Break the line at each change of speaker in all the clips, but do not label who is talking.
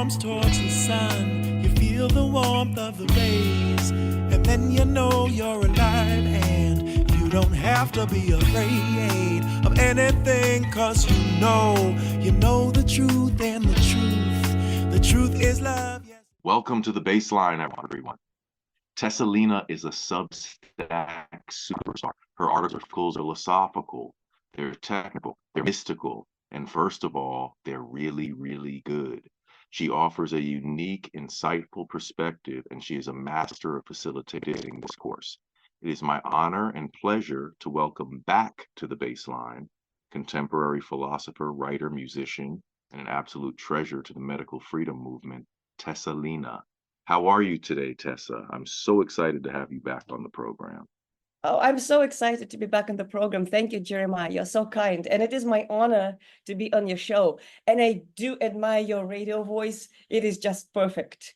arms towards the sun, you feel the warmth of the rays, and then you know you're alive, and you don't have to be afraid of anything, cause you know the truth, and the truth is love. Yes.
Welcome to the Bassline, everyone. Tessa Lena is a Substack superstar. Her articles are philosophical, they're technical, they're mystical, and first of all, they're really, really good. She offers a unique, insightful perspective, and she is a master of facilitating discourse. It is my honor and pleasure to welcome back to the Bassline contemporary philosopher, writer, musician, and an absolute treasure to the medical freedom movement, Tessa Lena. How are you today, Tessa? I'm so excited to have you back on the program.
Oh, I'm so excited to be back on the program. Thank you, Jeremiah. You're so kind. And it is my honor to be on your show. And I do admire your radio voice. It is just perfect.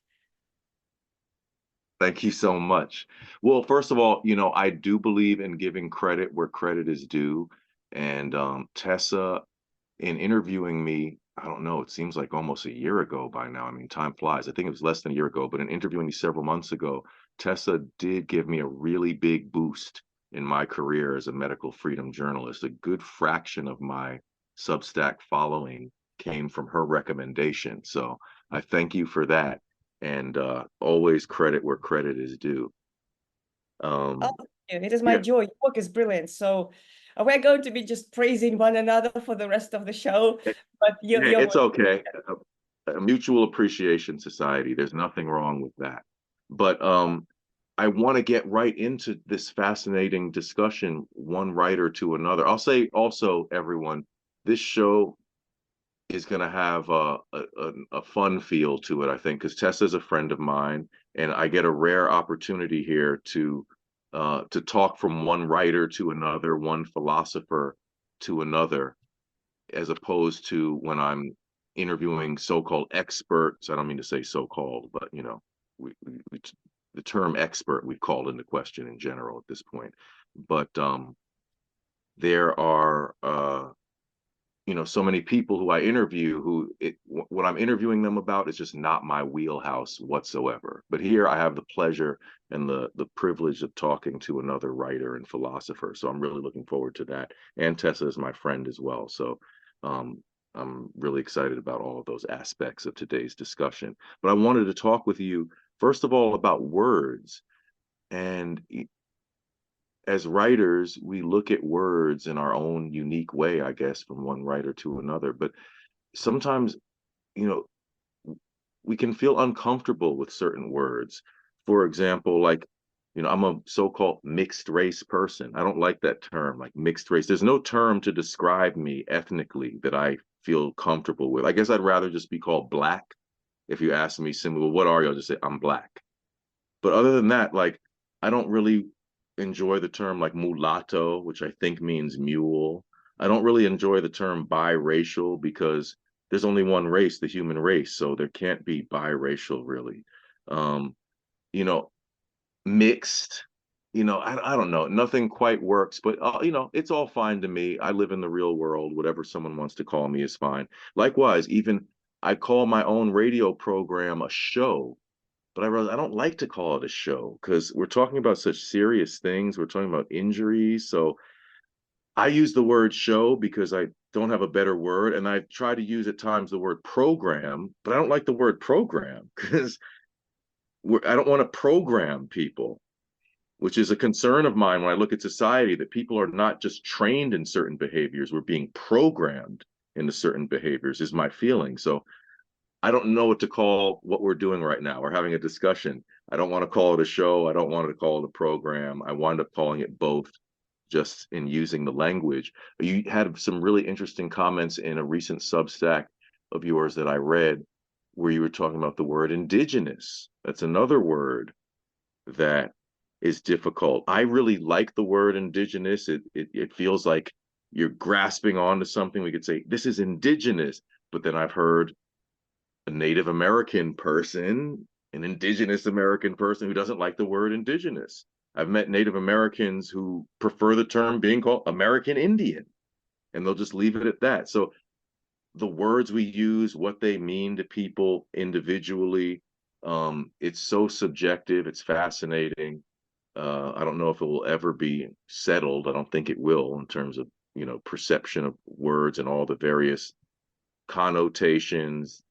Thank you so much. Well, first of all, I do believe in giving credit where credit is due. And Tessa, in interviewing me, I don't know, it seems like almost a year ago by now. I mean, time flies. I think it was less than a year ago, but in interviewing me several months ago, Tessa did give me a really big boost in my career as a medical freedom journalist. A good fraction of my Substack following came from her recommendation. So I thank you for that. And always credit where credit is due.
Oh, it is my joy. Your work is brilliant. So we're going to be just praising one another for the rest of the show. But
it's okay. A mutual appreciation society. There's nothing wrong with that. But I want to get right into this fascinating discussion, one writer to another. I'll say also, everyone, this show is going to have a fun feel to it, I think, because Tessa's a friend of mine, and I get a rare opportunity here to talk from one writer to another, one philosopher to another, as opposed to when I'm interviewing so-called experts. I don't mean to say so-called, but the term expert we've called into question in general at this point. But there are so many people who I interview what I'm interviewing them about is just not my wheelhouse whatsoever. But here I have the pleasure and the privilege of talking to another writer and philosopher. So I'm really looking forward to that. And Tessa is my friend as well. So I'm really excited about all of those aspects of today's discussion. But I wanted to talk with you, first of all, about words. And as writers, we look at words in our own unique way, I guess, from one writer to another. But sometimes, we can feel uncomfortable with certain words. For example, like, I'm a so-called mixed race person. I don't like that term, like mixed race. There's no term to describe me ethnically that I feel comfortable with. I guess I'd rather just be called Black. If you ask me simply, well, what are you? I'll just say I'm Black. But other than that, like, I don't really enjoy the term like mulatto, which I think means mule. I don't really enjoy the term biracial because there's only one race, the human race, so there can't be biracial really. Mixed, I don't know, nothing quite works, but it's all fine to me. I live in the real world. Whatever someone wants to call me is fine. Likewise, even I call my own radio program a show, but I don't like to call it a show because we're talking about such serious things. We're talking about injuries. So I use the word show because I don't have a better word. And I try to use at times the word program, but I don't like the word program because I don't want to program people, which is a concern of mine when I look at society, that people are not just trained in certain behaviors. We're being programmed into certain behaviors is my feeling. So I don't know what to call what we're doing right now. We're having a discussion. I don't want to call it a show. I don't want to call it a program. I wind up calling it both, just in using the language. You had some really interesting comments in a recent Substack of yours that I read, where you were talking about the word indigenous. That's another word that is difficult. I really like the word indigenous. It feels like you're grasping onto something. We could say, this is indigenous, but then I've heard a Native American person, an indigenous American person who doesn't like the word indigenous. I've met Native Americans who prefer the term being called American Indian, and they'll just leave it at that. So the words we use, what they mean to people individually. It's so subjective. It's fascinating. I don't know if it will ever be settled. I don't think it will in terms of, perception of words and all the various connotations,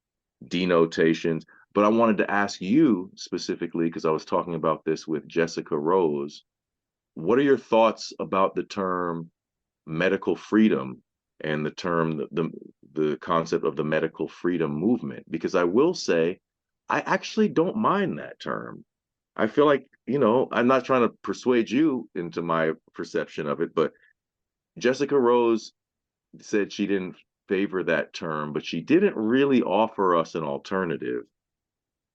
denotations. But I wanted to ask you specifically, because I was talking about this with Jessica Rose. What are your thoughts about the term medical freedom and the term the concept of the medical freedom movement? Because I will say, I actually don't mind that term. I feel like, I'm not trying to persuade you into my perception of it, but Jessica Rose said she didn't favor that term, but she didn't really offer us an alternative.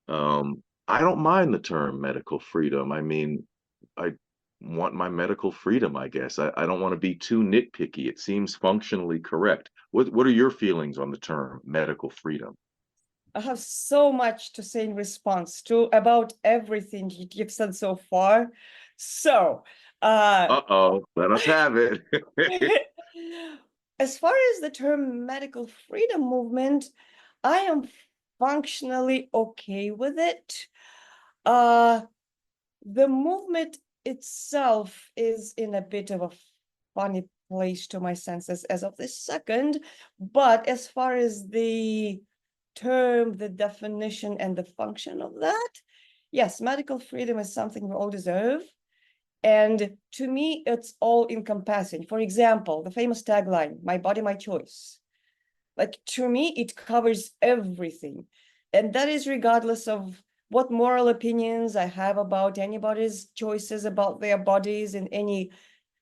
I don't mind the term medical freedom. I mean, I want my medical freedom, I guess. I don't want to be too nitpicky. It seems functionally correct. What are your feelings on the term medical freedom?
I have so much to say in response to about everything you've said so far. So,
Uh-oh, let us have it.
as far as the term medical freedom movement, I am functionally okay with it. The movement itself is in a bit of a funny place to my senses as of this second, but as far as the term, the definition, and the function of that, yes, medical freedom is something we all deserve. And to me, it's all encompassing. For example, the famous tagline, "My body, my choice." Like, to me, it covers everything. And that is regardless of what moral opinions I have about anybody's choices about their bodies and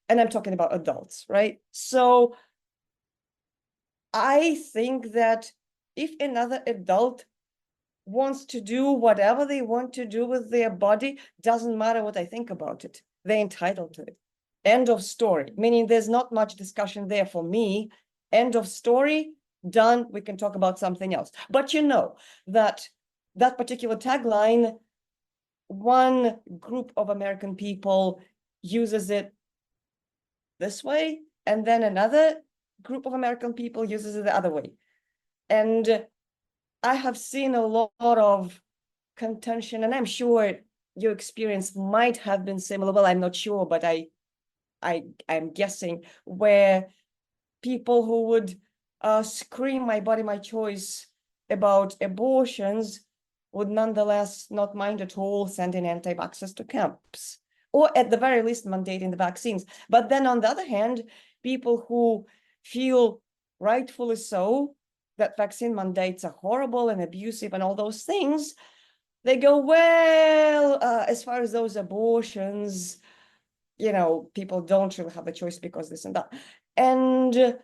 I'm talking about adults, right? So I think that if another adult wants to do whatever they want to do with their body, doesn't matter what I think about it. They're entitled to it. End of story. Meaning there's not much discussion there for me. End of story. Done. We can talk about something else. But that particular tagline, one group of American people uses it this way, and then another group of American people uses it the other way. And I have seen a lot of contention, and I'm sure your experience might have been similar. Well, I'm not sure, but I'm guessing, where people who would scream "my body, my choice" about abortions would nonetheless not mind at all sending anti-vaxxers to camps, or at the very least mandating the vaccines. But then on the other hand, people who feel, rightfully so, that vaccine mandates are horrible and abusive and all those things, they go, well, as far as those abortions, people don't really have a choice because this and that. And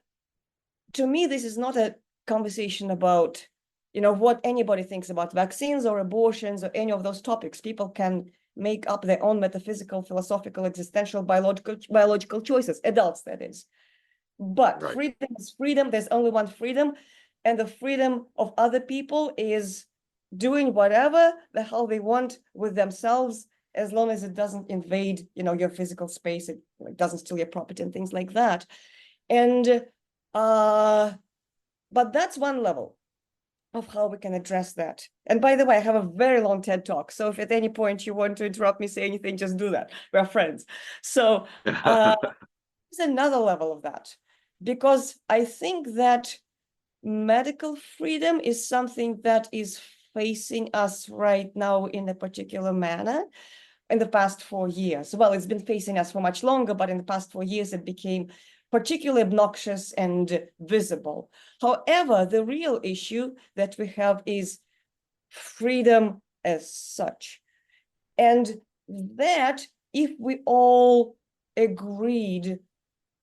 to me, this is not a conversation about, what anybody thinks about vaccines or abortions or any of those topics. People can make up their own metaphysical, philosophical, existential, biological choices, adults, that is. But
Right.
freedom is freedom. There's only one freedom. And the freedom of other people is doing whatever the hell they want with themselves, as long as it doesn't invade, your physical space. It doesn't steal your property and things like that. And but that's one level of how we can address that. And by the way, I have a very long TED talk. So if at any point you want to interrupt me, say anything, just do that. We're friends. So there's another level of that, because I think that medical freedom is something that is facing us right now in a particular manner in the past 4 years. Well, it's been facing us for much longer, but in the past 4 years, it became particularly obnoxious and visible. However, the real issue that we have is freedom as such. And that, if we all agreed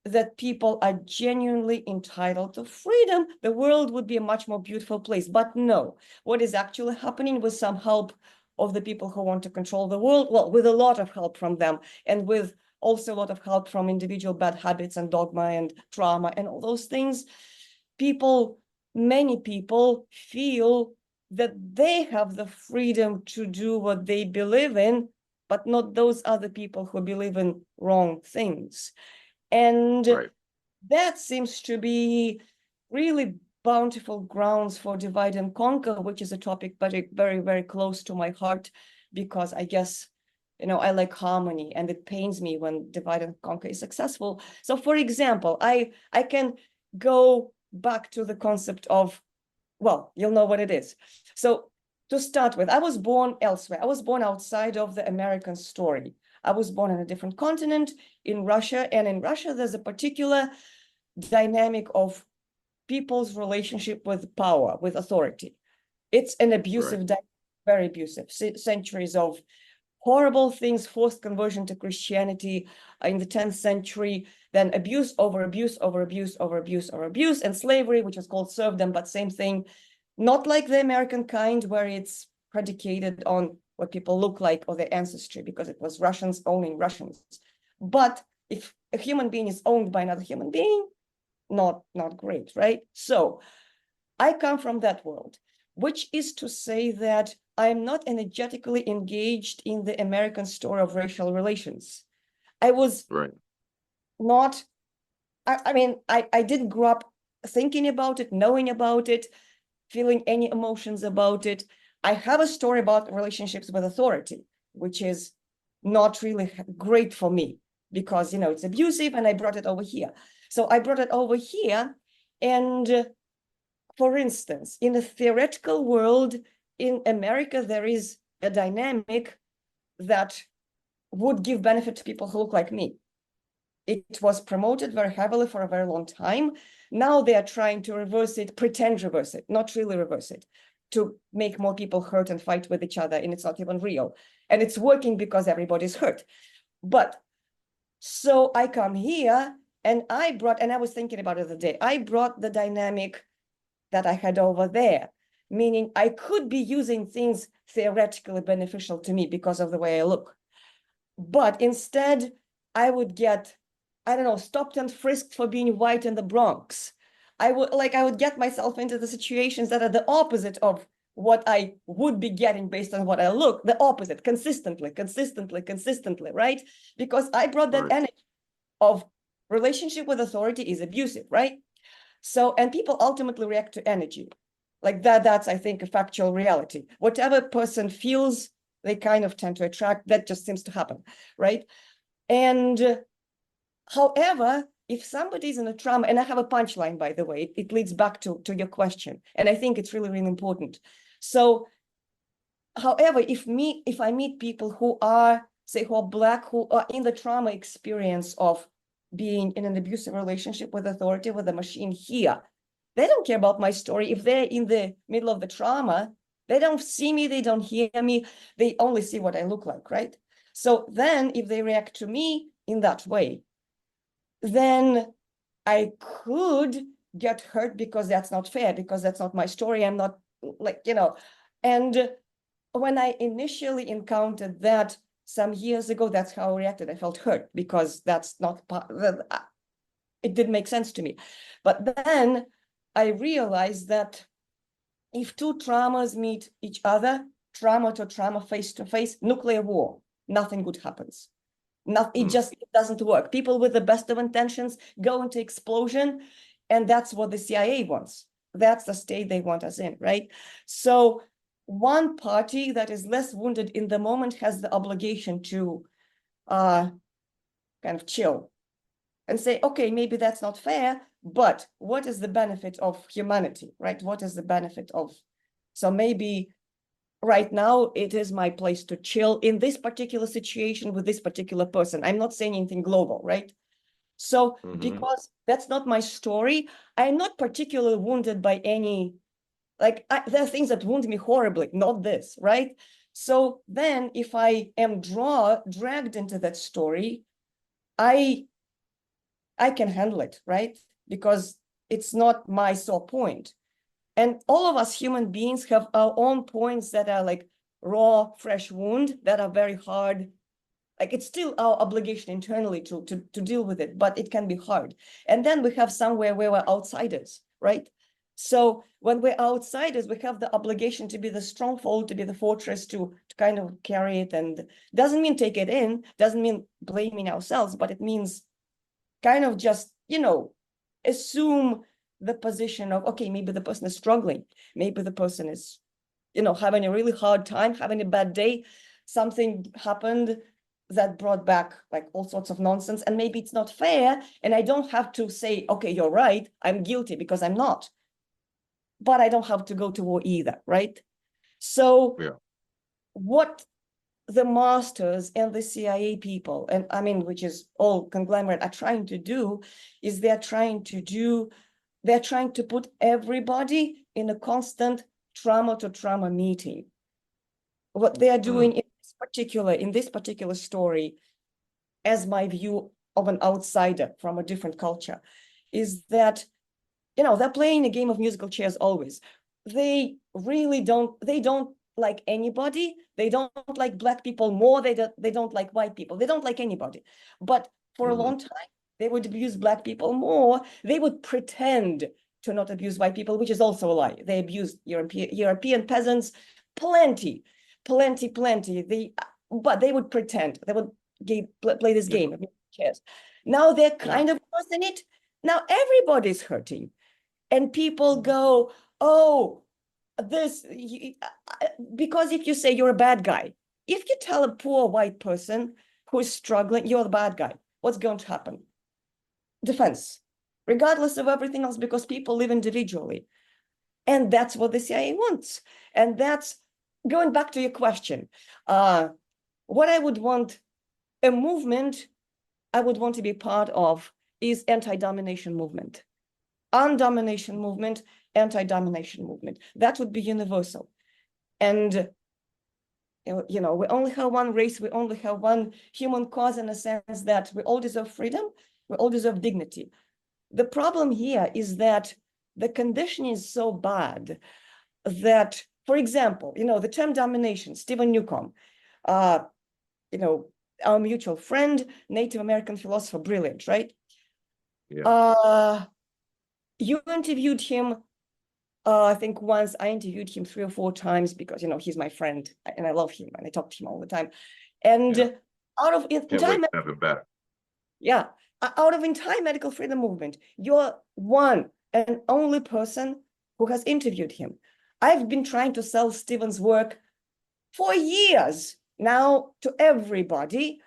that people are genuinely entitled to freedom, the world would be a much more beautiful place. But no, what is actually happening, with some help of the people who want to control the world, well, with a lot of help from them, and with also a lot of help from individual bad habits and dogma and trauma and all those things, many people feel that they have the freedom to do what they believe in, but not those other people who believe in wrong things. And
Right.
that seems to be really bountiful grounds for divide and conquer, which is a topic very, very, very close to my heart, because I guess, I like harmony, and it pains me when divide and conquer is successful. So for example, I can go back to the concept of, well, you'll know what it is. So to start with, I was born elsewhere. I was born outside of the American story. I was born on a different continent, in Russia. And in Russia, there's a particular dynamic of people's relationship with power, with authority. It's an abusive, very abusive, centuries of horrible things, forced conversion to Christianity in the 10th century, then abuse over abuse over abuse over abuse over abuse, and slavery, which was called serfdom, but same thing. Not like the American kind, where it's predicated on what people look like or their ancestry, because it was Russians owning Russians. But if a human being is owned by another human being, not great, right? So I come from that world, which is to say that I'm not energetically engaged in the American story of racial relations. I was not, I didn't grow up thinking about it, knowing about it, feeling any emotions about it. I have a story about relationships with authority, which is not really great for me, because, it's abusive, and I brought it over here. So I brought it over here, and for instance, in a theoretical world in America, there is a dynamic that would give benefit to people who look like me. It was promoted very heavily for a very long time. Now they are trying to reverse it, pretend reverse it, not really reverse it, to make more people hurt and fight with each other, and it's not even real. And it's working because everybody's hurt. But so I come here, and I was thinking about it the day, I brought the dynamic that I had over there, meaning I could be using things theoretically beneficial to me because of the way I look. But instead, I would get, stopped and frisked for being white in the Bronx. I would get myself into the situations that are the opposite of what I would be getting based on what I look, the opposite, consistently, right? Because I brought that energy of relationship with authority is abusive, right? So, and people ultimately react to energy. Like that's, I think, a factual reality. Whatever person feels, they kind of tend to attract. That just seems to happen, right? And however, if somebody's in a trauma, and I have a punchline, by the way, it leads back to your question, and I think it's really, really important. So, however, if I meet people who are, say, who are Black, who are in the trauma experience of being in an abusive relationship with authority, with a machine here, they don't care about my story. If they're in the middle of the trauma, they don't see me, they don't hear me, they only see what I look like, right? So then if they react to me in that way, then I could get hurt because that's not fair, because that's not my story. I'm not and when I initially encountered that some years ago, that's how I reacted. I felt hurt because that's not it didn't make sense to me. But then I realized that if two traumas meet each other, trauma to trauma, face to face, nuclear war, nothing good happens. It doesn't work. People with the best of intentions go into explosion, and that's what the CIA wants. That's the state they want us in, right? So one party that is less wounded in the moment has the obligation to kind of chill and say, okay, maybe that's not fair, but what is the benefit of humanity, right? What is the benefit of, so maybe right now it is my place to chill in this particular situation with this particular person. I'm not saying anything global, right? So because that's not my story, I'm not particularly wounded by any, there are things that wound me horribly, not this, right? So then if I am dragged into that story, I can handle it, right? Because it's not my sore point. And all of us human beings have our own points that are like raw, fresh wound that are very hard. Like it's still our obligation internally to deal with it, but it can be hard. And then we have somewhere where we're outsiders, right? So when we're outsiders, we have the obligation to be the stronghold, to be the fortress, to kind of carry it. And doesn't mean take it in, doesn't mean blaming ourselves, but it means kind of just, assume the position of, okay, maybe the person is struggling, maybe the person is, having a really hard time, having a bad day, something happened that brought back like all sorts of nonsense, and maybe it's not fair, and I don't have to say, okay, you're right, I'm guilty, because I'm not, but I don't have to go to war either, right? So
Yeah.
what the masters and the CIA people, and I mean, which is all conglomerate, are trying to do is they're trying to put everybody in a constant trauma to trauma meeting. What they are doing in this particular story, as my view of an outsider from a different culture, is that, they're playing a game of musical chairs always. They don't like anybody. They don't like black people more. They don't like white people. They don't like anybody. But for a long time, they would abuse black people more. They would pretend to not abuse white people, which is also a lie. They abused European peasants, plenty. But they would pretend. They would play this game of chess. Now they're kind of worse than it. Now everybody's hurting. And people go, oh, because if you say you're a bad guy, if you tell a poor white person who's struggling, you're the bad guy, what's going to happen? Defense, regardless of everything else, because people live individually. And that's what the CIA wants. And that's going back to your question. What I would want, a movement I would want to be part of is anti-domination movement. Undomination movement, anti-domination movement. That would be universal. And, we only have one race, we only have one human cause, in a sense that we all deserve freedom, we all deserve dignity. The problem here is that the condition is so bad that, for example, the term domination, Stephen Newcomb, our mutual friend, Native American philosopher, brilliant, right?
Yeah.
You interviewed him, I think once. I interviewed him 3 or 4 times because, he's my friend and I love him and I talk to him all the time. And out of entire medical freedom movement, you're one and only person who has interviewed him. I've been trying to sell Stephen's work for years now to everybody.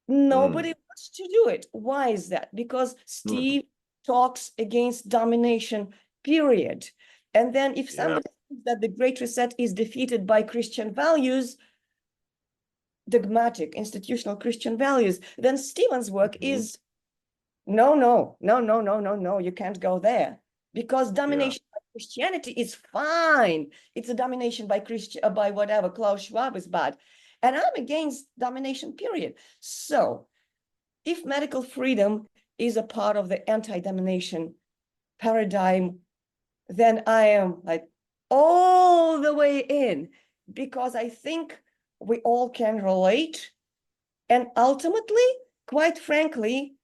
Nobody wants to do it. Why is that? Because Steve talks against domination, period. And then if somebody thinks that the Great Reset is defeated by Christian values, dogmatic, institutional Christian values, then Stephen's work is no, you can't go there. Because domination by Christianity is fine. It's a domination by by whatever, Klaus Schwab is bad. And I'm against domination, period. So if medical freedom is a part of the anti-domination paradigm, then I am like all the way in, because I think we all can relate. And ultimately, quite frankly,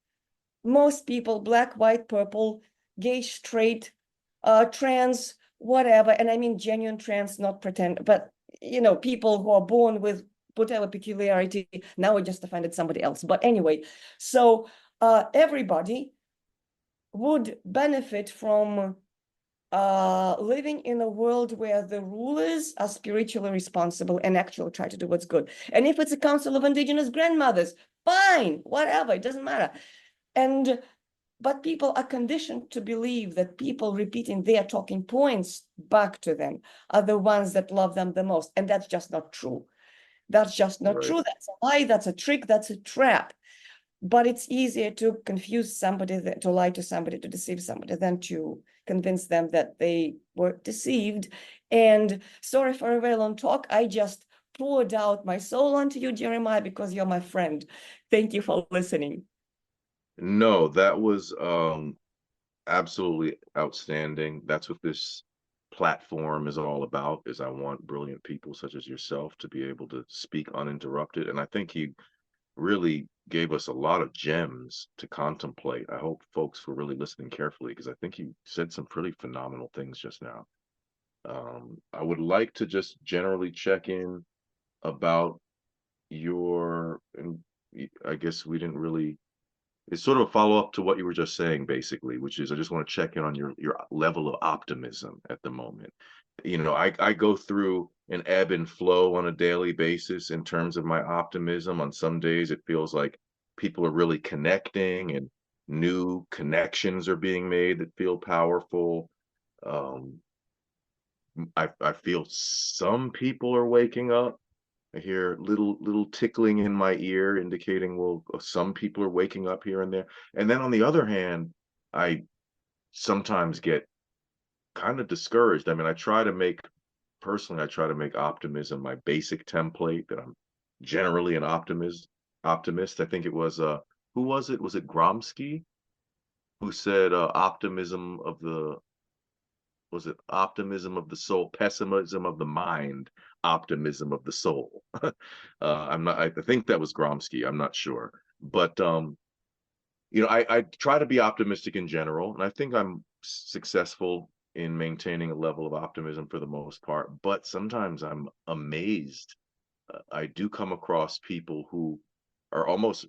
most people, black, white, purple, gay, straight, trans, whatever, and I mean genuine trans, not pretend, but people who are born with whatever peculiarity, now I just offended somebody else. But anyway, so everybody would benefit from living in a world where the rulers are spiritually responsible and actually try to do what's good. And if it's a council of indigenous grandmothers, fine, whatever, it doesn't matter. But people are conditioned to believe that people repeating their talking points back to them are the ones that love them the most. And that's just not true. That's just not true. That's a lie, that's a trick, that's a trap. But it's easier to confuse somebody, to lie to somebody, to deceive somebody, than to convince them that they were deceived. And sorry for a very long talk. I just poured out my soul onto you, Jeremiah, because you're my friend. Thank you for listening.
No, that was absolutely outstanding. That's what this platform is all about, is I want brilliant people such as yourself to be able to speak uninterrupted. And I think you really gave us a lot of gems to contemplate. I hope folks were really listening carefully, because I think you said some pretty phenomenal things just now. I would like to just generally check in about and I guess we didn't really it's sort of a follow-up to what you were just saying, basically, which is I just want to check in on your level of optimism at the moment. You know, I go through an ebb and flow on a daily basis in terms of my optimism. On some days, it feels like people are really connecting and new connections are being made that feel powerful. Um, I feel some people are waking up. I hear little tickling in my ear indicating, well, some people are waking up here and there. And then on the other hand, I sometimes get kind of discouraged. I mean, I try to make optimism my basic template, that I'm generally an optimist. I think it was who was it? Was it Gromsky who said optimism of the was it optimism of the soul, pessimism of the mind, optimism of the soul. I'm not, I think that was Gromsky, I'm not sure. But you know, I try to be optimistic in general, and I think I'm successful in maintaining a level of optimism for the most part. But sometimes I'm amazed. I do come across people who are almost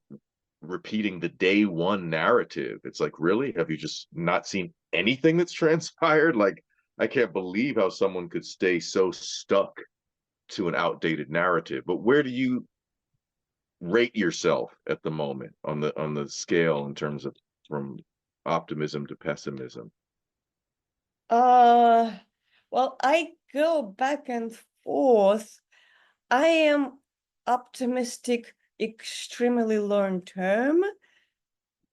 repeating the day one narrative. It's like, really? Have you just not seen anything that's transpired? Like, I can't believe how someone could stay so stuck to an outdated narrative. But where do you rate yourself at the moment on the scale in terms of from optimism to pessimism?
Well, I go back and forth. I am optimistic extremely long term,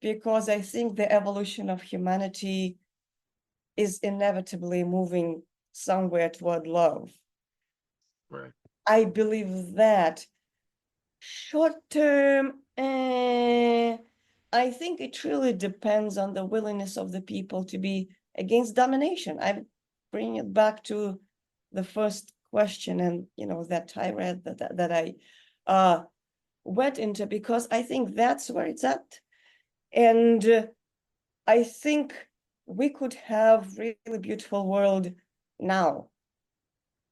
because I think the evolution of humanity is inevitably moving somewhere toward love.
Right.
I believe that. Short term, I think it really depends on the willingness of the people to be against domination. I'm bringing it back to the first question, and that tirade that I went into, because I think that's where it's at. And I think we could have really beautiful world now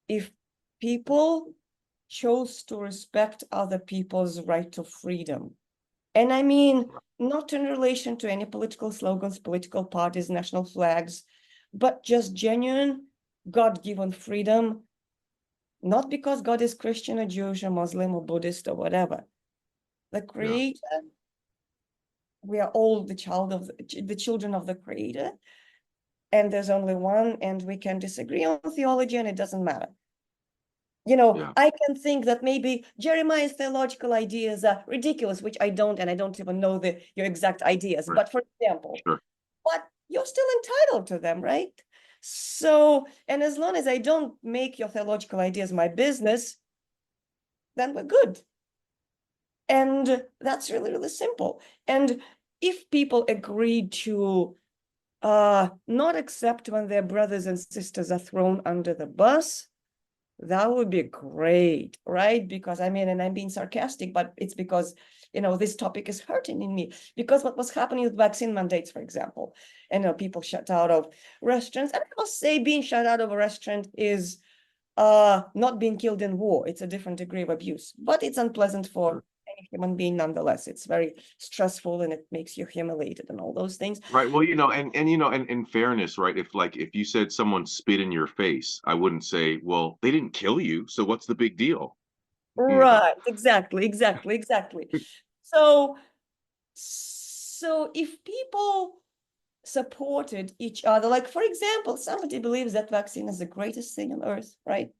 if people chose to respect other people's right to freedom. And I mean, not in relation to any political slogans, political parties, national flags, but just genuine God-given freedom, not because God is Christian or Jewish or Muslim or Buddhist or whatever. The Creator, we are all the children of the Creator, and there's only one, and we can disagree on theology, and it doesn't matter. I can think that maybe Jeremiah's theological ideas are ridiculous, which I don't, and I don't even know your exact ideas. But for example, but you're still entitled to them, right? So, and as long as I don't make your theological ideas my business, then we're good. And that's really, really simple. And if people agree to not accept when their brothers and sisters are thrown under the bus, that would be great, right? Because I mean, and I'm being sarcastic, but it's because, this topic is hurting in me. Because what was happening with vaccine mandates, for example, and people shut out of restaurants. And I must say, being shut out of a restaurant is not being killed in war. It's a different degree of abuse, but it's unpleasant for any human being nonetheless. It's very stressful, and it makes you humiliated and all those things.
Right. Well, and in fairness, right? If you said someone spit in your face, I wouldn't say, well, they didn't kill you, so what's the big deal?
Right, exactly. So if people supported each other, like, for example, somebody believes that vaccine is the greatest thing on earth, right?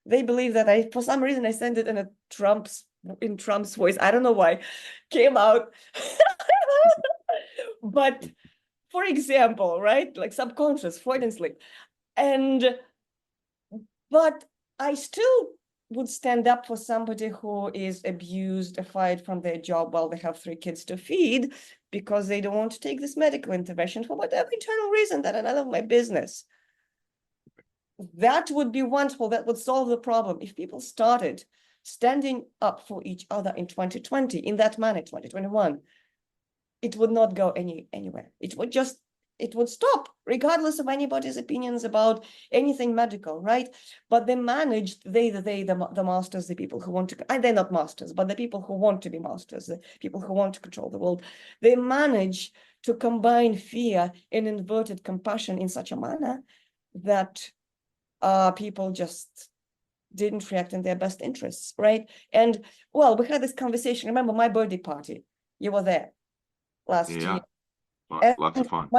They believe that for some reason, I sent it in Trump's voice. I don't know why, came out. But for example, right, like subconscious, Freudian sleep. But I still would stand up for somebody who is abused or fired from their job while they have 3 kids to feed, because they don't want to take this medical intervention for whatever internal reason that are none of my business. That would be wonderful. That would solve the problem. If people started standing up for each other in 2020, in that manner, 2021, it would not go anywhere. It would just it would stop, regardless of anybody's opinions about anything medical, right? But they managed, the masters, the people who want to, and they're not masters, but the people who want to be masters, the people who want to control the world, they manage to combine fear and inverted compassion in such a manner that people just didn't react in their best interests, right? And well, we had this conversation. Remember my birthday party? You were there last year.
Lots of fun.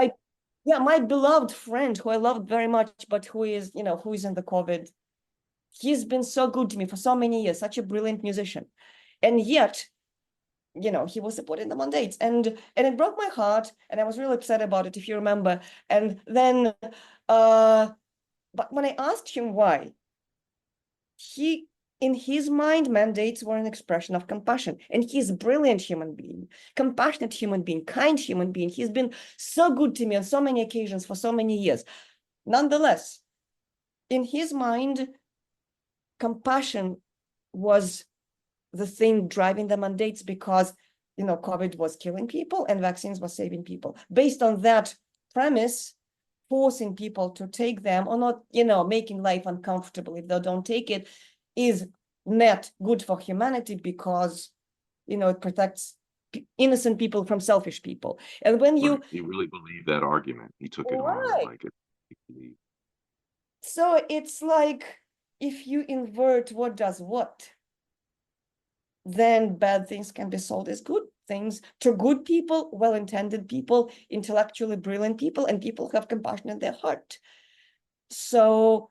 My beloved friend who I loved very much, but who is in the COVID, he's been so good to me for so many years, such a brilliant musician. And yet, he was supporting the mandates, and it broke my heart, and I was really upset about it, if you remember. And then, but when I asked him why, in his mind, mandates were an expression of compassion, and he's a brilliant human being, compassionate human being, kind human being. He's been so good to me on so many occasions for so many years. Nonetheless, in his mind, compassion was the thing driving the mandates, because COVID was killing people and vaccines were saving people. Based on that premise, forcing people to take them or not, making life uncomfortable if they don't take it, is net good for humanity, because it protects innocent people from selfish people. And when
He really believed that argument. He took it
right.
on like it.
So it's like, if you invert what does what, then bad things can be sold as good things to good people, well-intended people, intellectually brilliant people, and people who have compassion in their heart. So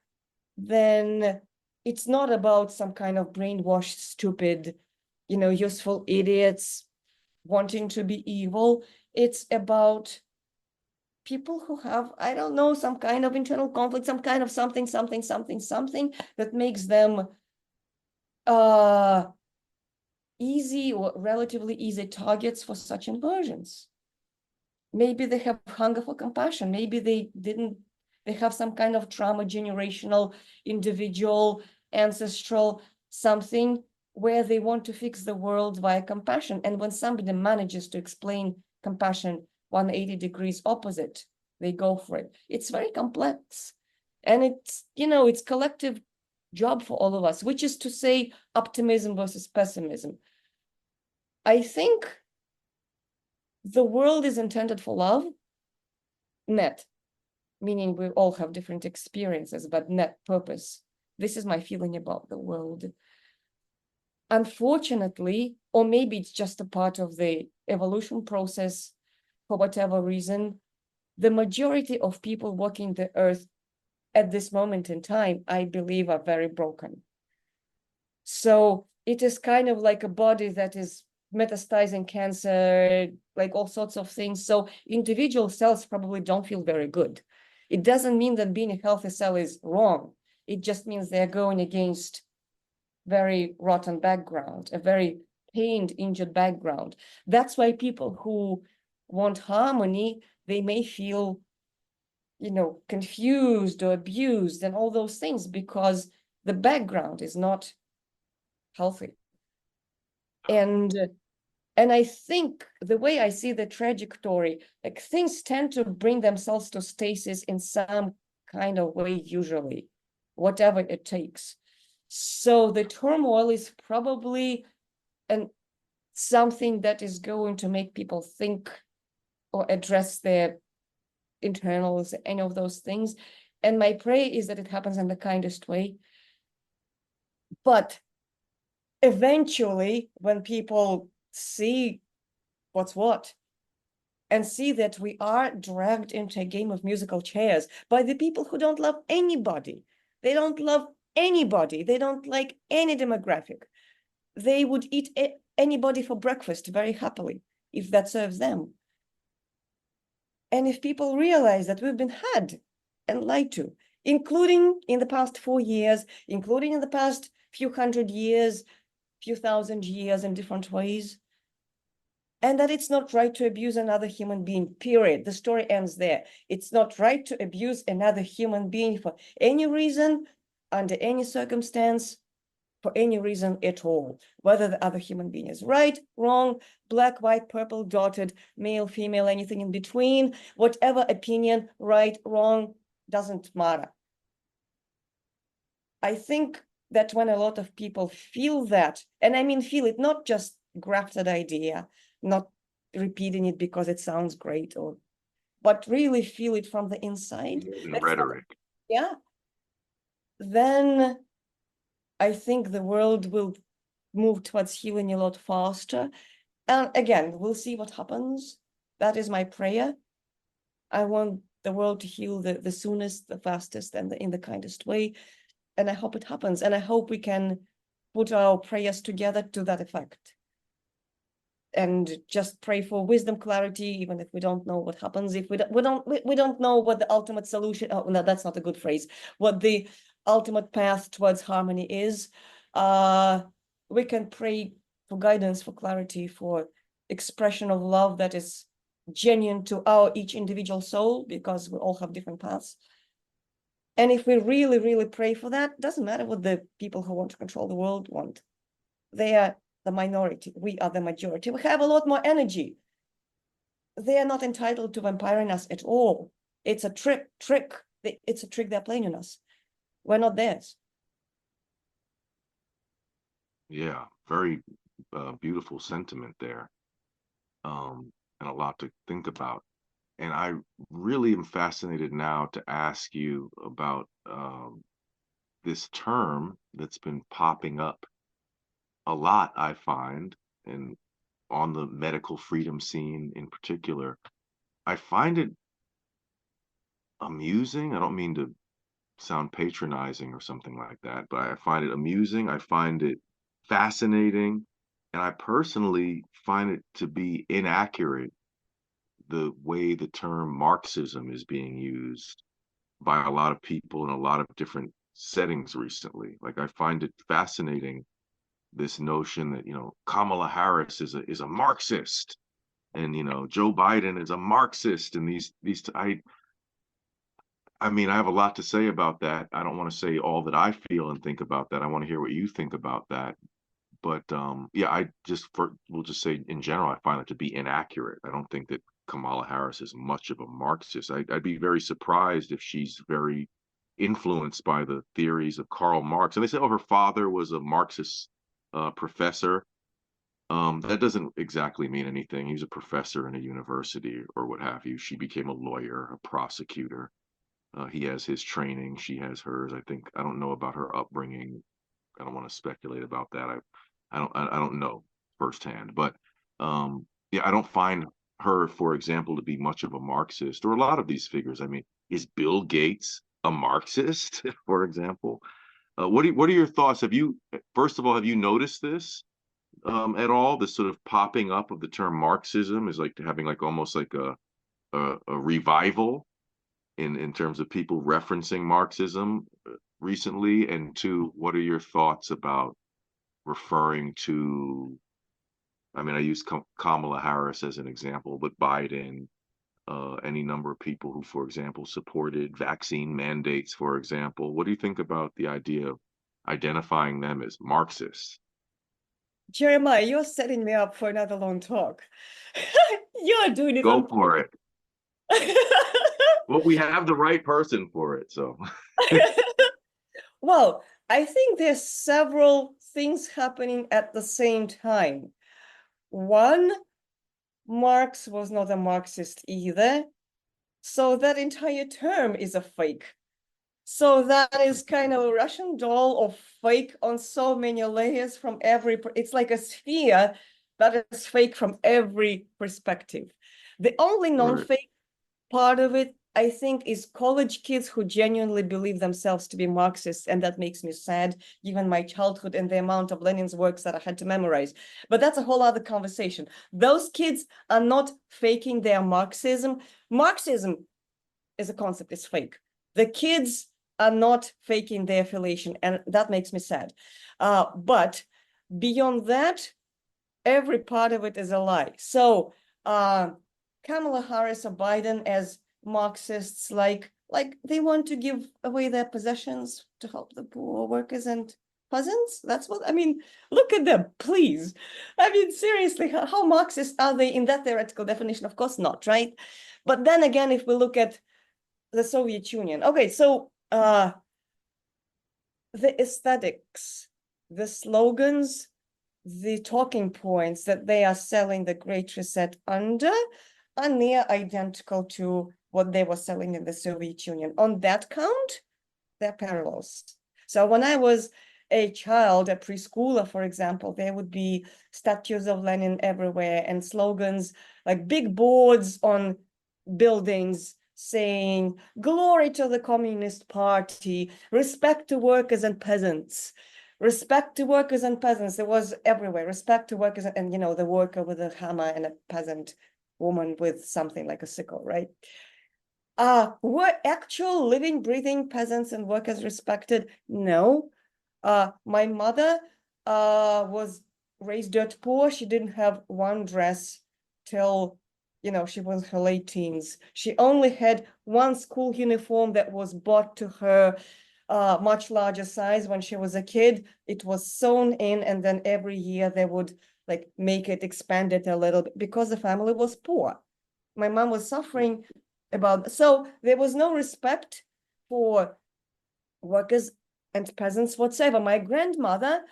then it's not about some kind of brainwashed, stupid, useful idiots wanting to be evil. It's about people who have, I don't know, some kind of internal conflict, some kind of something that makes them easy or relatively easy targets for such inversions. Maybe they have hunger for compassion. Maybe they have some kind of trauma, generational, individual, ancestral something, where they want to fix the world via compassion. And when somebody manages to explain compassion 180 degrees opposite, they go for it. It's very complex. And it's collective job for all of us, which is to say optimism versus pessimism. I think the world is intended for love, net, meaning we all have different experiences, but net purpose. This is my feeling about the world. Unfortunately, or maybe it's just a part of the evolution process, for whatever reason, the majority of people walking the earth at this moment in time, I believe, are very broken. So it is kind of like a body that is metastasizing cancer, like all sorts of things. So individual cells probably don't feel very good. It doesn't mean that being a healthy cell is wrong. It just means they're going against very rotten background, a very pained, injured background. That's why people who want harmony, they may feel, confused or abused and all those things, because the background is not healthy. And I think the way I see the trajectory, like things tend to bring themselves to stasis in some kind of way, usually, whatever it takes. So the turmoil is probably something that is going to make people think or address their internals, any of those things. And my prayer is that it happens in the kindest way. But eventually, when people see what's what, and see that we are dragged into a game of musical chairs by the people who don't love anybody. They don't love anybody. They don't like any demographic. They would eat anybody for breakfast very happily if that serves them. And if people realize that we've been had and lied to, including in the past 4 years, including in the past few hundred years, few thousand years in different ways, and that it's not right to abuse another human being, period. The story ends there. It's not right to abuse another human being for any reason, under any circumstance, for any reason at all, whether the other human being is right, wrong, black, white, purple, dotted, male, female, anything in between, whatever opinion, right, wrong, doesn't matter. I think that when a lot of people feel that, and I mean feel it, not just grafted idea, not repeating it because it sounds great, but really feel it from the inside.
Rhetoric.
Yeah. Then I think the world will move towards healing a lot faster. And again, we'll see what happens. That is my prayer. I want the world to heal the soonest, the fastest, and in the kindest way. And I hope it happens. And I hope we can put our prayers together to that effect. And just pray for wisdom, clarity, even if we don't know what happens. If we don't know what the ultimate solution. Oh no, that's not a good phrase. What the ultimate path towards harmony is. We can pray for guidance, for clarity, for expression of love that is genuine to our each individual soul, because we all have different paths. And if we really, really pray for that, doesn't matter what the people who want to control the world want. They are the minority. We are the majority. We have a lot more energy. They are not entitled to vampiring us at all. It's a trick. It's a trick they're playing on us. We're not theirs.
Yeah, very beautiful sentiment there, and a lot to think about. And I really am fascinated now to ask you about this term that's been popping up a lot, I find, and on the medical freedom scene in particular. I find it amusing. I don't mean to sound patronizing or something like that, but I find it amusing. I find it fascinating. And I personally find it to be inaccurate the way the term Marxism is being used by a lot of people in a lot of different settings recently. Like, I find it fascinating, this notion that, Kamala Harris is a Marxist, and Joe Biden is a Marxist, and I mean, I have a lot to say about that. I don't want to say all that I feel and think about that. I want to hear what you think about that. But yeah, we'll just say in general, I find it to be inaccurate. I don't think that Kamala Harris is much of a Marxist. I'd be very surprised if she's very influenced by the theories of Karl Marx. And they say, oh, her father was a Marxist professor. That doesn't exactly mean anything. He was a professor in a university or what have you. She became a lawyer, a prosecutor. He has his training. She has hers. I don't know about her upbringing. I don't want to speculate about that. I don't know firsthand, but yeah, I don't find her, for example, to be much of a Marxist, or a lot of these figures. I mean, is Bill Gates a Marxist, for example? What are your thoughts? First of all, have you noticed this at all? This sort of popping up of the term Marxism is like having like almost like a revival in terms of people referencing Marxism recently. And two, what are your thoughts about referring to, I mean, I use Kamala Harris as an example, but Biden, any number of people who, for example, supported vaccine mandates, for example. What do you think about the idea of identifying them as Marxists?
Jeremiah, you're setting me up for another long talk. You're doing it.
Go for it. Well, we have the right person for it, so.
Well, I think there's several things happening at the same time. One, Marx was not a Marxist either, so that entire term is a fake. So that is kind of a Russian doll of fake on so many layers from it's like a sphere that is fake from every perspective. The only non-fake part of it, I think, is college kids who genuinely believe themselves to be Marxists, and that makes me sad, given my childhood and the amount of Lenin's works that I had to memorize. But that's a whole other conversation. Those kids are not faking their Marxism. Marxism as a concept is fake. The kids are not faking their affiliation, and that makes me sad. But beyond that, every part of it is a lie. So Kamala Harris or Biden as Marxists, like they want to give away their possessions to help the poor workers and peasants. That's what I mean. Look at them, please. I mean, seriously, how Marxist are they in that theoretical definition? Of course not, right? But then again, if we look at the Soviet Union, okay, so the aesthetics, the slogans, the talking points that they are selling the Great Reset under are near identical to what they were selling in the Soviet Union. On that count, they're parallels. So when I was a child, a preschooler, for example, there would be statues of Lenin everywhere and slogans, like big boards on buildings saying, glory to the Communist Party, respect to workers and peasants. Respect to workers and peasants. It was everywhere. Respect to workers and, the worker with a hammer and a peasant woman with something like a sickle, right? Were actual living, breathing peasants and workers respected? No. My mother was raised dirt poor. She didn't have one dress till, she was in her late teens. She only had one school uniform that was bought to her much larger size when she was a kid. It was sewn in, and then every year they would make it, expand it a little bit because the family was poor. My mom was suffering so there was no respect for workers and peasants whatsoever. My grandmother,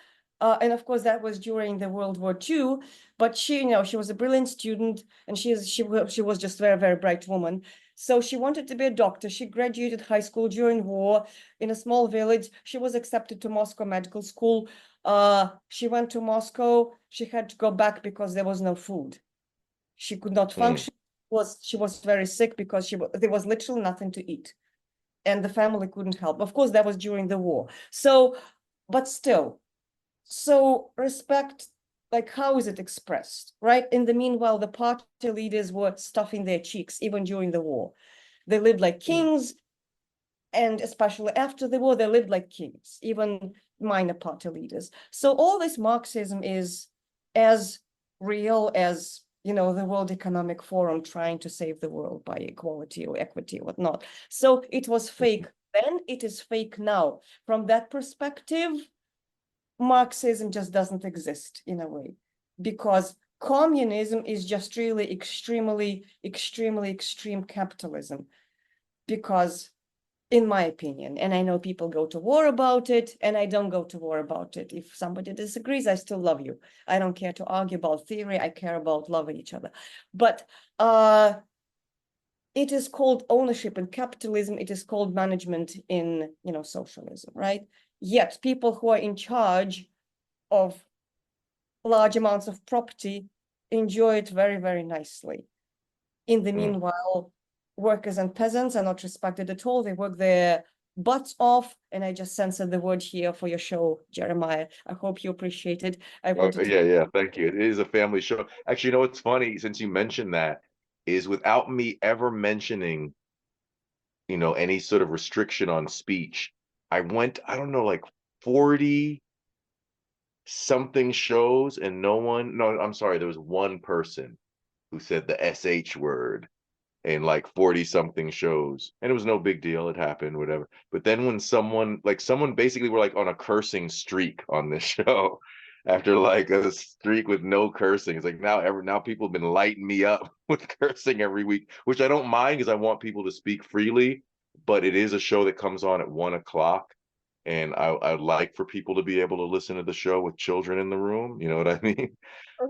and of course that was during the World War II, but she was a brilliant student, and she was just a very, very bright woman. So she wanted to be a doctor. She graduated high school during war in a small village. She was accepted to Moscow Medical School. She went to Moscow. She had to go back because there was no food. She could not function. She was very sick because there was literally nothing to eat, and the family couldn't help. Of course, that was during the war. So, but still, so respect, how is it expressed, right? In the meanwhile, the party leaders were stuffing their cheeks even during the war. They lived like kings, and especially after the war, they lived like kings, even minor party leaders. So all this Marxism is as real as the World Economic Forum trying to save the world by equality or equity or whatnot. So it was fake then, it is fake now. From that perspective, Marxism just doesn't exist in a way, because communism is just really extremely, extremely extreme capitalism. Because in my opinion, and I know people go to war about it, and I don't go to war about it. If somebody disagrees, I still love you. I don't care to argue about theory. I care about loving each other. But it is called ownership in capitalism. It is called management in, socialism, right? Yet people who are in charge of large amounts of property enjoy it very, very nicely. In the meanwhile, workers and peasants are not respected at all. They work their butts off, and I just censored the word here for your show, Jeremiah. I hope you appreciate it.
Yeah, thank you. It is a family show. Actually, what's funny, since you mentioned that, is without me ever mentioning, any sort of restriction on speech, I went, I don't know, like 40 something shows, and I'm sorry, there was one person who said the SH word in like 40 something shows, and it was no big deal. It happened, whatever. But then when someone basically were like on a cursing streak on this show, after like a streak with no cursing, it's like now people have been lighting me up with cursing every week, which I don't mind because I want people to speak freely. But it is a show that comes on at 1 o'clock, and I'd like for people to be able to listen to the show with children in the room. You know what I mean?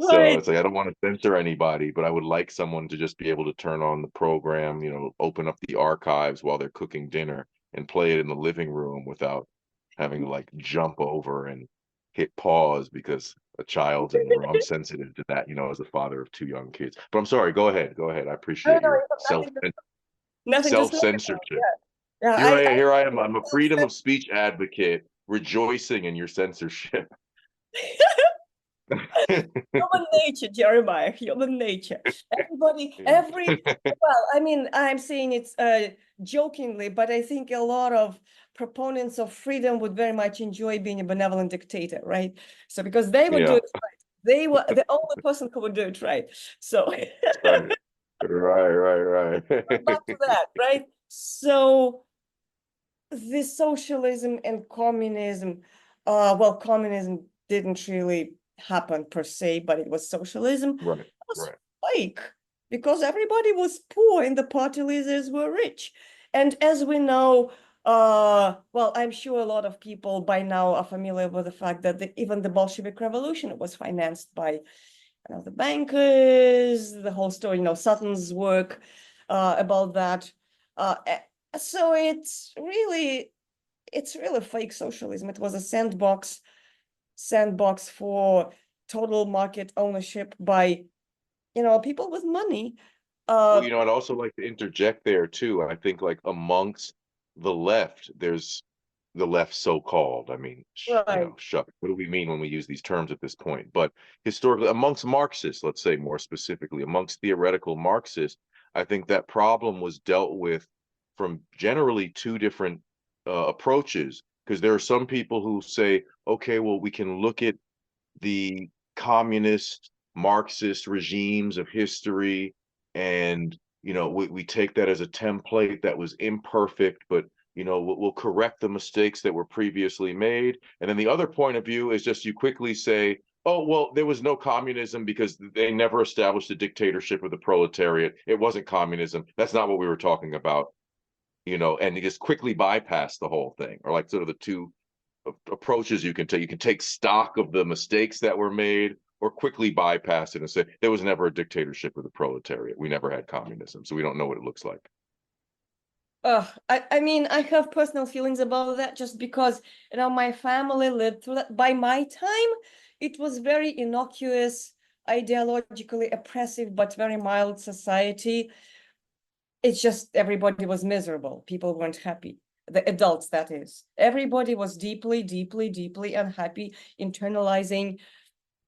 So
Right.
it's like, I don't want to censor anybody, but I would like someone to just be able to turn on the program, open up the archives while they're cooking dinner and play it in the living room without having to jump over and hit pause because a child's in the room. I'm sensitive to that, as a father of 2 young kids. But I'm sorry, go ahead. I appreciate your
Nothing to say about
self-censorship.
Yeah,
Here I am. I'm a freedom of speech advocate, rejoicing in your censorship.
human nature, Jeremiah, human nature. Well, I mean, I'm saying it's jokingly, but I think a lot of proponents of freedom would very much enjoy being a benevolent dictator, right? So because they would do it right. They were the only person who would do it right. So
Right. Right.
back to that, right? So the socialism and communism, Well, communism didn't really happen per se, but it was socialism.
Right,
It was
right.
fake because everybody was poor and the party leaders were rich. And as we know, well, I'm sure a lot of people by now are familiar with the fact that even the Bolshevik Revolution was financed by the bankers, the whole story, Sutton's work about that. So it's really fake socialism. It was a sandbox for total market ownership by people with money.
Well,
Uh,
I'd also like to interject there too. I think like amongst the left, there's the left so-called. I mean,
right.
shuck. What do we mean when we use these terms at this point? But historically, amongst Marxists, let's say more specifically, amongst theoretical Marxists, I think that problem was dealt with from generally two different approaches. Because there are some people who say, okay, well, we can look at the communist Marxist regimes of history, and we take that as a template that was imperfect, but we'll correct the mistakes that were previously made. And then the other point of view is just you quickly say, oh well, there was no communism because they never established a dictatorship of the proletariat. It wasn't communism. That's not what we were talking about. And you just quickly bypass the whole thing, or like sort of the two approaches you can take. You can take stock of the mistakes that were made, or quickly bypass it and say there was never a dictatorship of the proletariat. We never had communism, so we don't know what it looks like.
I mean, I have personal feelings about that just because, my family lived through that. By my time, it was very innocuous, ideologically oppressive, but very mild society. It's just everybody was miserable. People weren't happy. The adults, that is. Everybody was deeply, deeply, deeply unhappy, internalizing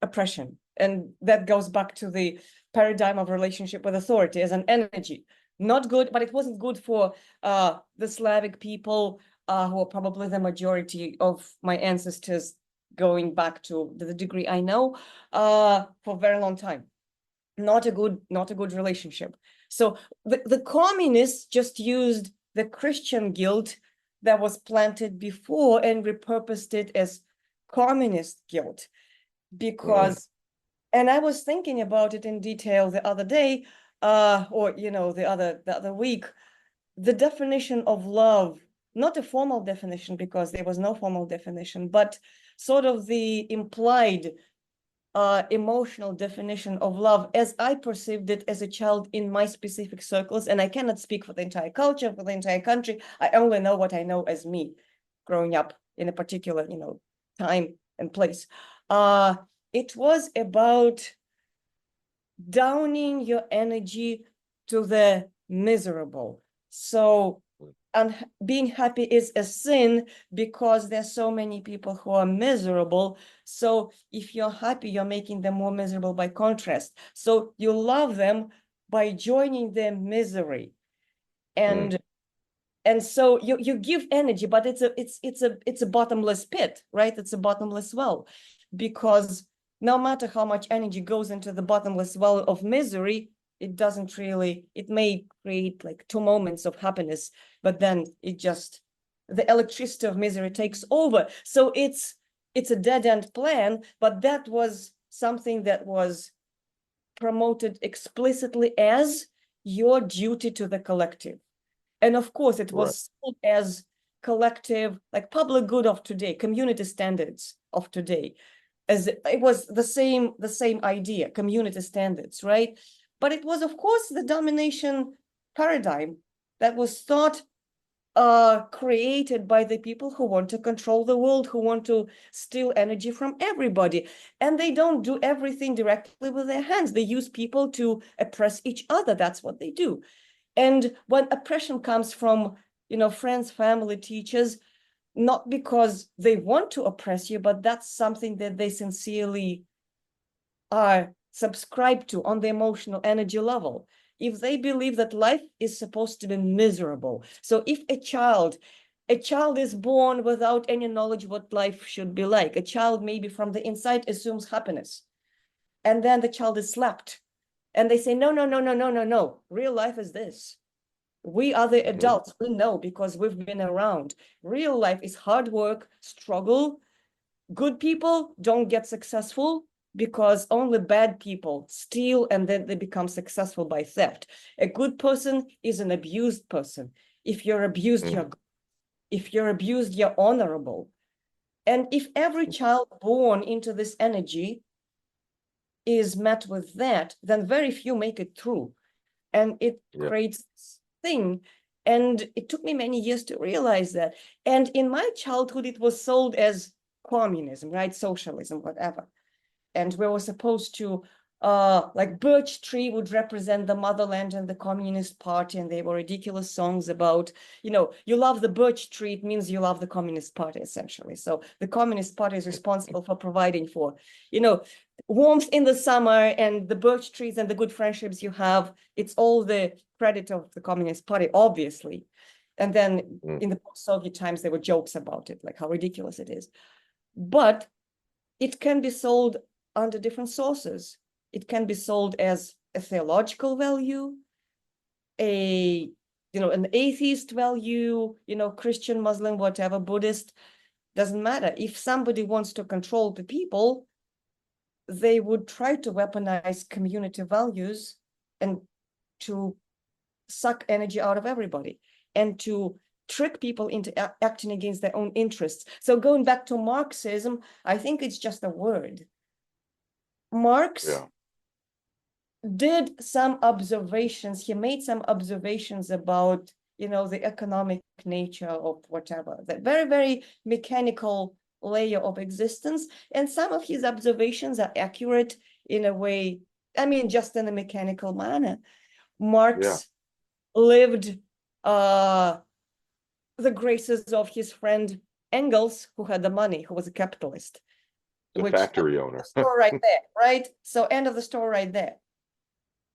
oppression. And that goes back to the paradigm of relationship with authority as an energy. Not good, but it wasn't good for the Slavic people, who are probably the majority of my ancestors, going back to the degree I know, for a very long time. Not a good relationship. So the communists just used the Christian guilt that was planted before and repurposed it as communist guilt. Because, and I was thinking about it in detail the other day, or the other week, the definition of love, not a formal definition because there was no formal definition, but sort of the implied emotional definition of love as I perceived it as a child in my specific circles. And I cannot speak for the entire culture, for the entire country. I only know what I know as me growing up in a particular, time and place. It was about downing your energy to the miserable. So, and being happy is a sin because there's so many people who are miserable. So if you're happy, you're making them more miserable by contrast. So you love them by joining their misery. And so you give energy, but it's a bottomless pit, right? It's a bottomless well, because no matter how much energy goes into the bottomless well of misery, it may create like 2 moments of happiness, but then the electricity of misery takes over. So it's a dead-end plan, but that was something that was promoted explicitly as your duty to the collective. And of course, it was sold as collective, like public good of today, community standards of today, as it was the same idea, community standards, right? But it was, of course, the domination paradigm that was thought created by the people who want to control the world, who want to steal energy from everybody. And they don't do everything directly with their hands. They use people to oppress each other. That's what they do. And when oppression comes from, friends, family, teachers, not because they want to oppress you, but that's something that they sincerely are subscribed to on the emotional energy level. If they believe that life is supposed to be miserable. So if a child is born without any knowledge what life should be like, a child maybe from the inside assumes happiness, and then the child is slapped. And they say, no, no, no, no, no, no, no. Real life is this. We are the adults. We know because we've been around. Real life is hard work, struggle, good people don't get successful because only bad people steal and then they become successful by theft. A good person is an abused person. If you're abused, you're good. If you're abused, you're honorable. And if every child born into this energy is met with that, then very few make it through. And it creates this thing. And it took me many years to realize that. And in my childhood, it was sold as communism, right? Socialism, whatever. And we were supposed to, like birch tree would represent the motherland and the Communist Party, and they were ridiculous songs about, you love the birch tree, it means you love the Communist Party, essentially. So the Communist Party is responsible for providing for, warmth in the summer and the birch trees and the good friendships you have. It's all the credit of the Communist Party, obviously. And then in the post-Soviet times, there were jokes about it, like how ridiculous it is. But it can be sold under different sources. It can be sold as a theological value, an atheist value, Christian, Muslim, whatever, Buddhist, doesn't matter. If somebody wants to control the people, they would try to weaponize community values and to suck energy out of everybody and to trick people into acting against their own interests. So going back to Marxism, I think it's just a word. Marx did some observations. He made some observations about, the economic nature of whatever, that very, very mechanical layer of existence. And some of his observations are accurate in a way, just in a mechanical manner. Marx lived the graces of his friend Engels, who had the money, who was a capitalist.
The factory owner.
The store right there, right? So end of the story right there.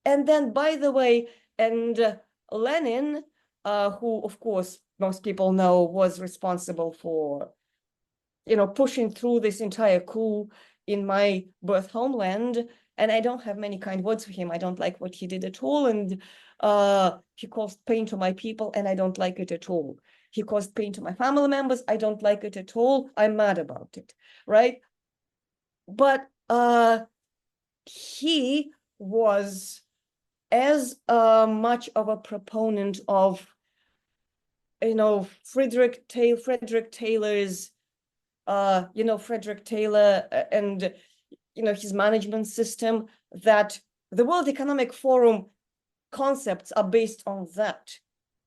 And then, by the way, and Lenin, who, of course, most people know was responsible for, pushing through this entire coup in my birth homeland. And I don't have many kind words for him. I don't like what he did at all. And he caused pain to my people, and I don't like it at all. He caused pain to my family members. I don't like it at all. I'm mad about it, right? But he was as much of a proponent of, Frederick Taylor's, Frederick Taylor and, his management system, that the World Economic Forum concepts are based on that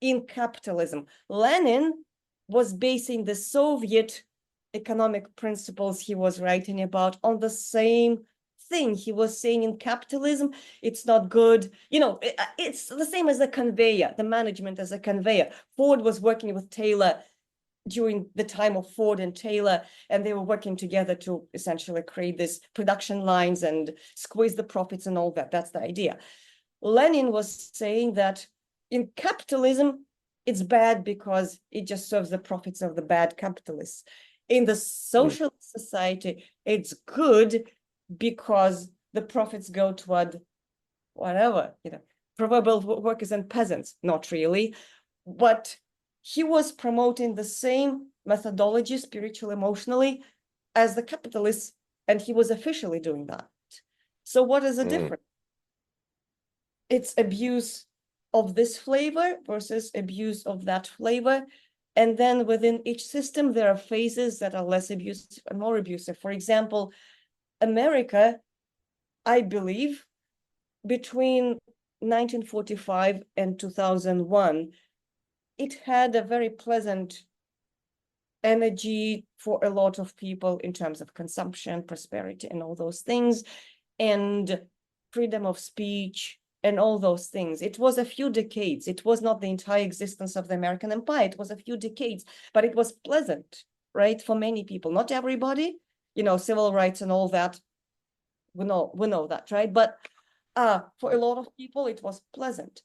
in capitalism. Lenin was basing the Soviet economic principles he was writing about on the same thing. He was saying in capitalism, it's not good. It's the same as a conveyor, the management as a conveyor. Ford was working with Taylor during the time of Ford and Taylor, and they were working together to essentially create this production lines and squeeze the profits and all that. That's the idea. Lenin was saying that in capitalism, it's bad because it just serves the profits of the bad capitalists. In the socialist society, it's good because the profits go toward whatever, proverbial workers and peasants. Not really, but he was promoting the same methodology, spiritual, emotionally, as the capitalists, and he was officially doing that. So what is the difference? It's abuse of this flavor versus abuse of that flavor. And then within each system, there are phases that are less abusive and more abusive. For example, America, I believe, between 1945 and 2001, it had a very pleasant energy for a lot of people in terms of consumption, prosperity, and all those things, and freedom of speech, and all those things. It was a few decades. It was not the entire existence of the American empire. It was a few decades, but it was pleasant, right? For many people, not everybody, civil rights and all that. We know that, right? But for a lot of people, it was pleasant.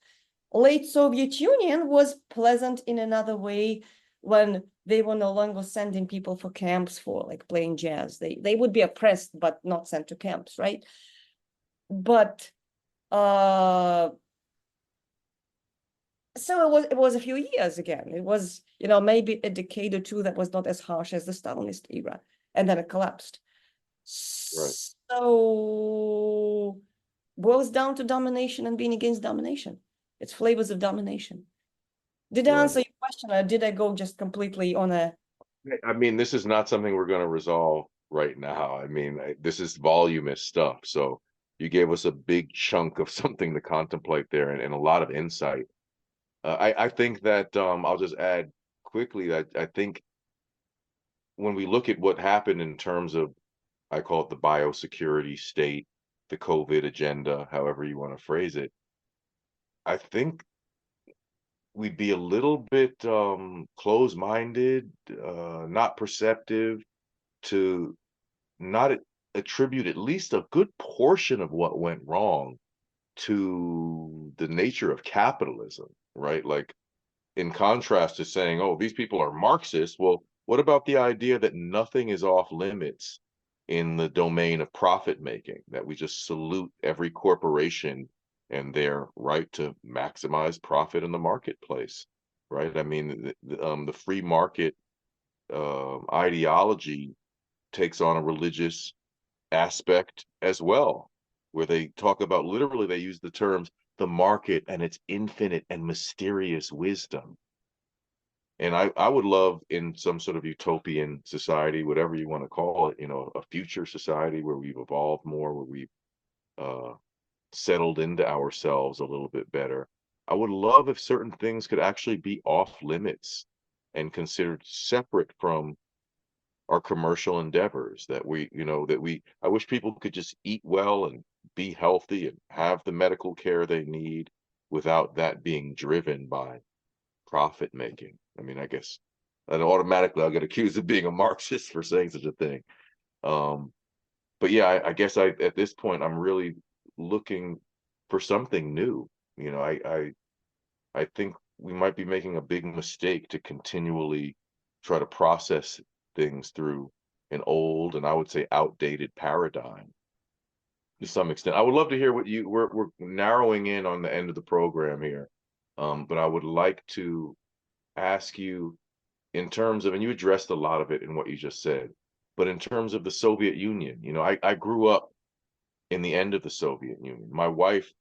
Late Soviet Union was pleasant in another way when they were no longer sending people for camps for like playing jazz. They would be oppressed, but not sent to camps, right? But so it was a few years again. It was, maybe a decade or two that was not as harsh as the Stalinist era. and then it collapsed.
Right.
So boils down to domination and being against domination. It's flavors of domination. Did I
Right.
answer your question, or did I go just completely on a...
I mean, this is not something we're going to resolve right now. I mean, this is voluminous stuff. So you gave us a big chunk of something to contemplate there, and a lot of insight. I think that I'll just add quickly that I think when we look at what happened in terms of, I call it the biosecurity state, the COVID agenda, however you want to phrase it, I think we'd be a little bit close-minded, not perceptive to not attribute at least a good portion of what went wrong to the nature of capitalism, right? Like, in contrast to saying, oh, these people are Marxists, well, what about the idea that nothing is off limits in the domain of profit making, that we just salute every corporation and their right to maximize profit in the marketplace, right? I mean, the free market ideology takes on a religious aspect as well, where they talk about, literally, they use the terms the market and its infinite and mysterious wisdom. And I would love, in some sort of utopian society, whatever you want to call it, a future society where we've evolved more, where we've settled into ourselves a little bit better. I would love if certain things could actually be off limits and considered separate from our commercial endeavors, that I wish people could just eat well and be healthy and have the medical care they need without that being driven by profit making. I mean, I guess, and automatically I'll get accused of being a Marxist for saying such a thing. But yeah, I guess at this point I'm really looking for something new. I think we might be making a big mistake to continually try to process things through an old, and I would say outdated, paradigm to some extent. I would love to hear what we're narrowing in on the end of the program here. But I would like to ask you, in terms of, and you addressed a lot of it in what you just said, but in terms of the Soviet Union, I grew up in the end of the Soviet Union. My wife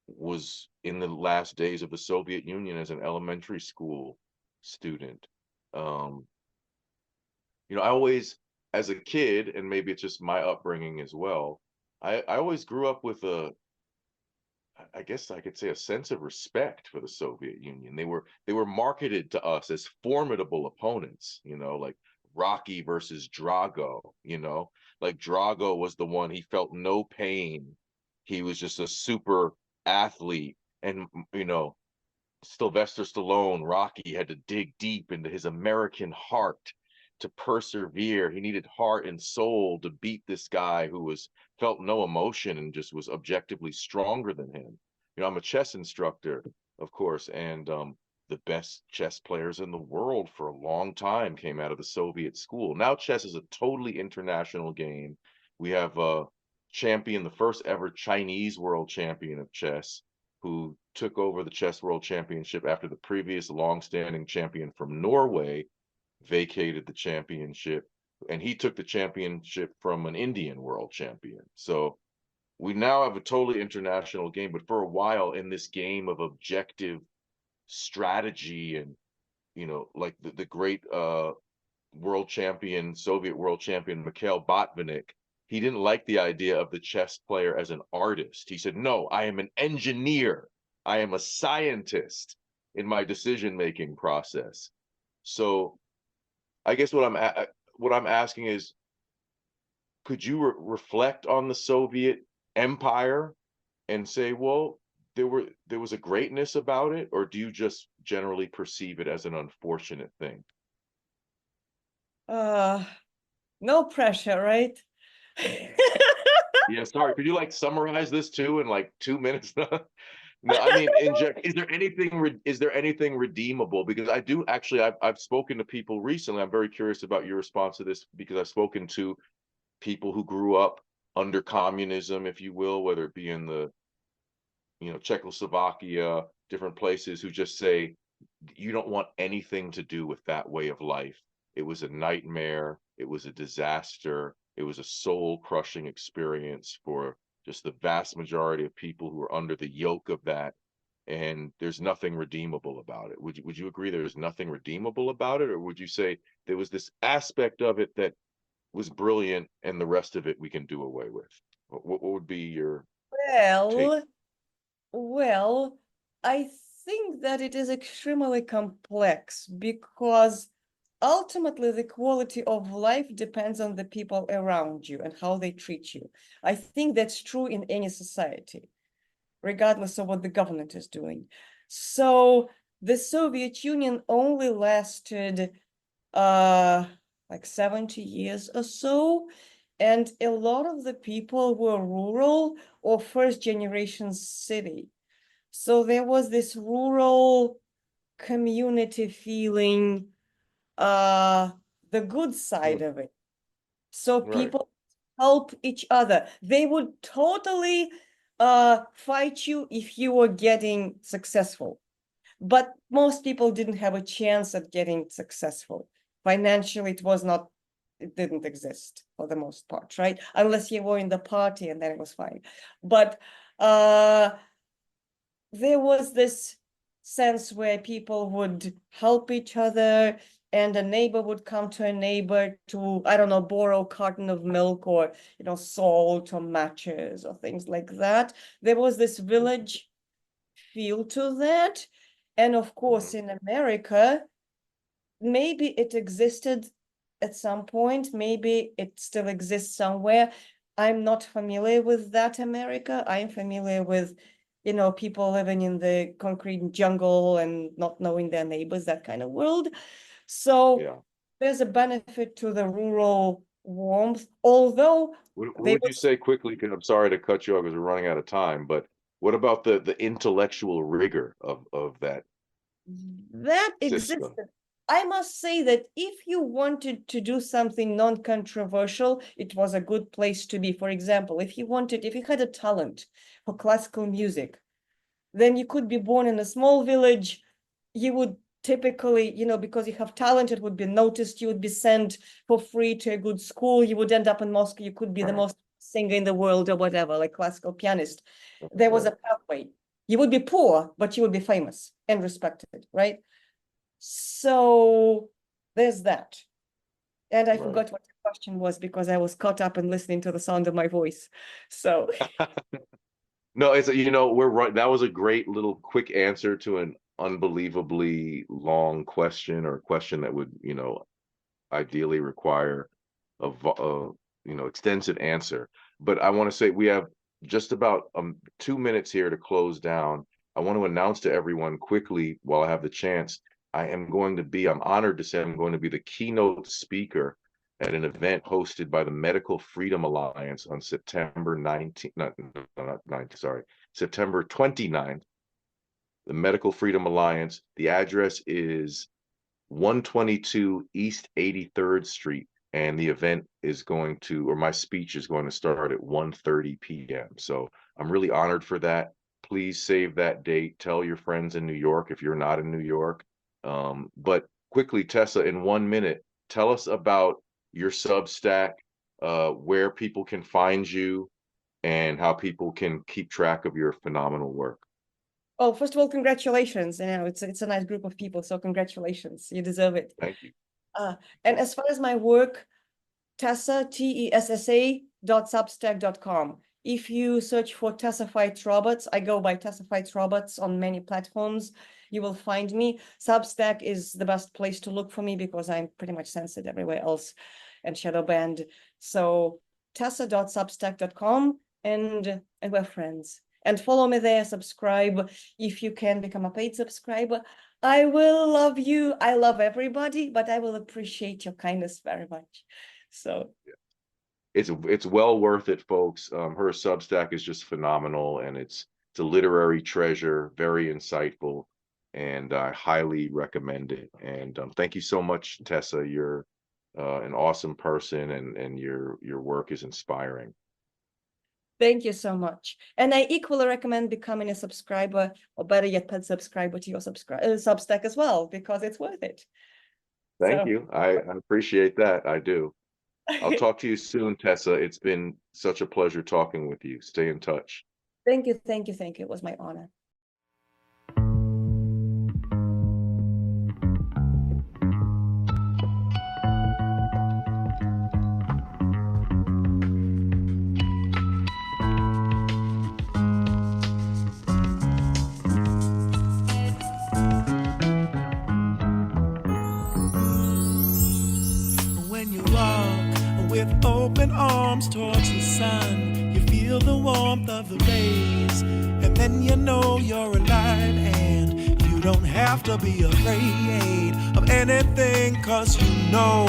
was in the last days of the Soviet Union as an elementary school student. I always, as a kid, and maybe it's just my upbringing as well, I always grew up with I guess I could say, a sense of respect for the Soviet Union. They were marketed to us as formidable opponents, like Rocky versus Drago, like Drago was the one, he felt no pain. He was just a super athlete. And, Sylvester Stallone, Rocky, had to dig deep into his American heart to persevere. He needed heart and soul to beat this guy who felt no emotion and just was objectively stronger than him. I'm a chess instructor, of course, and the best chess players in the world for a long time came out of the Soviet school. Now chess is a totally international game. We have a champion, the first ever Chinese world champion of chess, who took over the chess world championship after the previous longstanding champion from Norway vacated the championship, and he took the championship from an Indian world champion. So we now have a totally international game, but for a while, in this game of objective strategy, and like the great world champion, Soviet world champion Mikhail Botvinnik, he didn't like the idea of the chess player as an artist. He said, no, I am an engineer, I am a scientist in my decision-making process. So I guess what I'm asking is, could you reflect on the Soviet empire and say, well, there was a greatness about it, or do you just generally perceive it as an unfortunate thing?
No pressure, right?
Yeah, sorry. Could you summarize this too in 2 minutes? No, I mean, is there anything redeemable? Because I do actually, I've spoken to people recently. I'm very curious about your response to this, because I've spoken to people who grew up under communism, if you will, whether it be in the Czechoslovakia, different places, who just say you don't want anything to do with that way of life it was a nightmare, it was a disaster, it was a soul-crushing experience for just the vast majority of people who are under the yoke of that, and there's nothing redeemable about it. Would you agree there's nothing redeemable about it, or would you say there was this aspect of it that was brilliant and the rest of it we can do away with? What would be your take?
Well, well, I think that it is extremely complex because ultimately the quality of life depends on the people around you and how they treat you. I think that's true in any society, regardless of what the government is doing. So the Soviet Union only lasted like 70 years or so, and a lot of the people were rural or first generation city. So there was this rural community feeling, the good side of it. So
Right.
people help each other. They would totally fight you if you were getting successful. But most people didn't have a chance at getting successful. Financially, it didn't exist for the most part, right? Unless you were in the party and then it was fine. But there was this sense where people would help each other, and a neighbor would come to a neighbor to, I don't know, borrow a carton of milk or, salt or matches or things like that. There was this village feel to that. And of course, in America, maybe it existed at some point, maybe it still exists somewhere. I'm not familiar with that America. I'm familiar with, people living in the concrete jungle and not knowing their neighbors, that kind of world. So
Yeah.
there's a benefit to the rural warmth, although
What
they
would you say quickly? Because I'm sorry to cut you off because we're running out of time. But what about the intellectual rigor of that
that
system?
existed. I must say that if you wanted to do something non-controversial, it was a good place to be. For example, if you had a talent for classical music, then you could be born in a small village. You would typically, because you have talent, it would be noticed. You would be sent for free to a good school. You would end up in Moscow. You could be the most singer in the world or whatever, like classical pianist. There was a
Right.
pathway. You would be poor, but you would be famous and respected, right? So there's that. And I
Right.
forgot what the question was because I was caught up in listening to the sound of my voice. So
No, it's we're right. That was a great little quick answer to an unbelievably long question, or a question that would, ideally require a extensive answer. But I want to say we have just about 2 minutes here to close down. I want to announce to everyone quickly while I have the chance. I'm honored to say I'm going to be the keynote speaker at an event hosted by the Medical Freedom Alliance on September 19th, not 9th, sorry, September 29th. The Medical Freedom Alliance, the address is 122 East 83rd Street, and the event is my speech is going to start at 1:30 p.m. So I'm really honored for that. Please save that date. Tell your friends in New York if you're not in New York. But quickly, Tessa, in 1 minute, tell us about your Substack, where people can find you, and how people can keep track of your phenomenal work.
oh, first of all, congratulations. It's a nice group of people, so congratulations. You deserve it.
Thank you.
And as far as my work, Tessa.substack.com. If you search for Tessa Fights Robots, I go by Tessa Fights Robots on many platforms. You will find me. Substack is the best place to look for me because I'm pretty much censored everywhere else and shadow banned. So Tessa.substack.com, and we're friends. And follow me there, subscribe. If you can become a paid subscriber, I will love you. I love everybody, but I will appreciate your kindness very much. So
It's well worth it, folks. Her Substack is just phenomenal, and it's a literary treasure, very insightful, and I highly recommend it. And thank you so much, Tessa. You're an awesome person, and your work is inspiring.
thank you so much. And I equally recommend becoming a subscriber, or better yet, paid subscriber to your Substack as well, because it's worth it.
Thank
So
you. I appreciate that. I do. I'll talk to you soon, Tessa. It's been such a pleasure talking with you. Stay in touch.
thank you, thank you, thank you. It was my honor.
When you walk with open arms towards the sun, you feel the warmth of the rays, and then you know you're alive, and you don't have to be afraid of anything, cause you know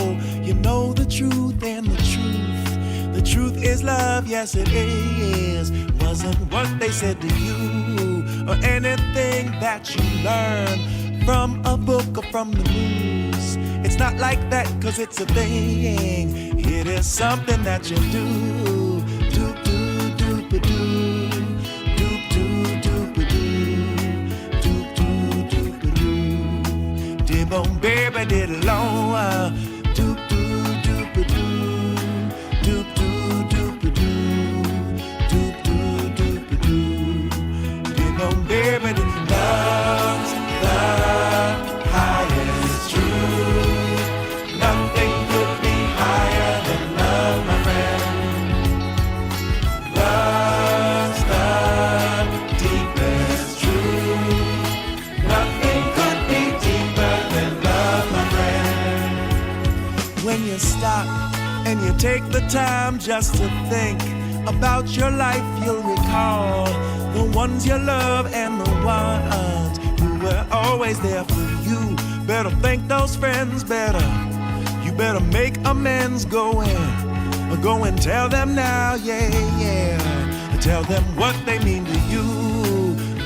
the truth, and the truth is love, yes it is. Wasn't what they said to you, or anything that you learn from a book or from the news. It's not like that, cause it's a thing. It is something that you do. Doop doo doop a doo. Doop doo doop a doo. Doop doo doop a doo. Dib on baby did long. Doop doo doop a doo. Doop doo doop a doo. Doop doo doop a doo. Dib on baby did love's the highest truth. Nothing could be higher than love, my friend. Love's the deepest truth. Nothing could be deeper than love, my friend. When you stop and you take the time just to think about your life, you'll recall the ones you love and the ones who were always there for you. Better thank those friends better. You better make amends. Go and tell them now, yeah, yeah. Tell them what they mean to you.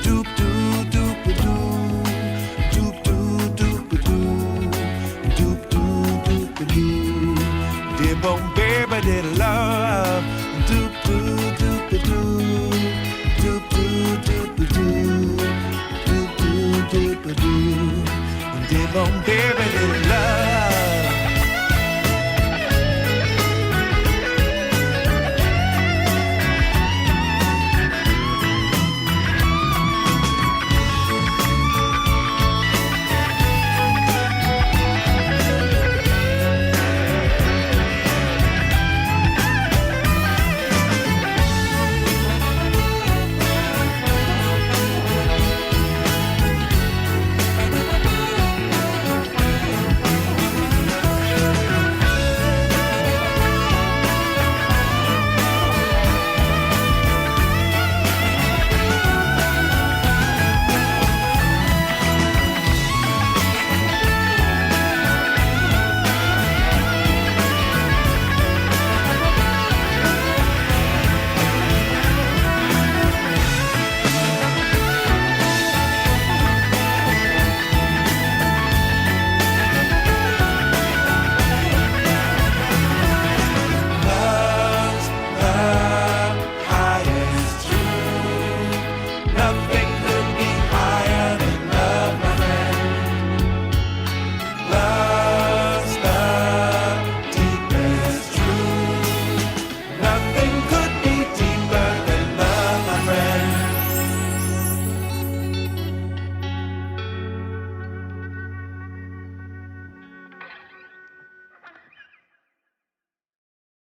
Doop doo doop a doo. Doop doo doop a doo. Doop doo doop a doo. Dib on baby did love. Doop doo doop a doo. Doop doo doop a doo. Doop doo doop a doo. Dib on baby did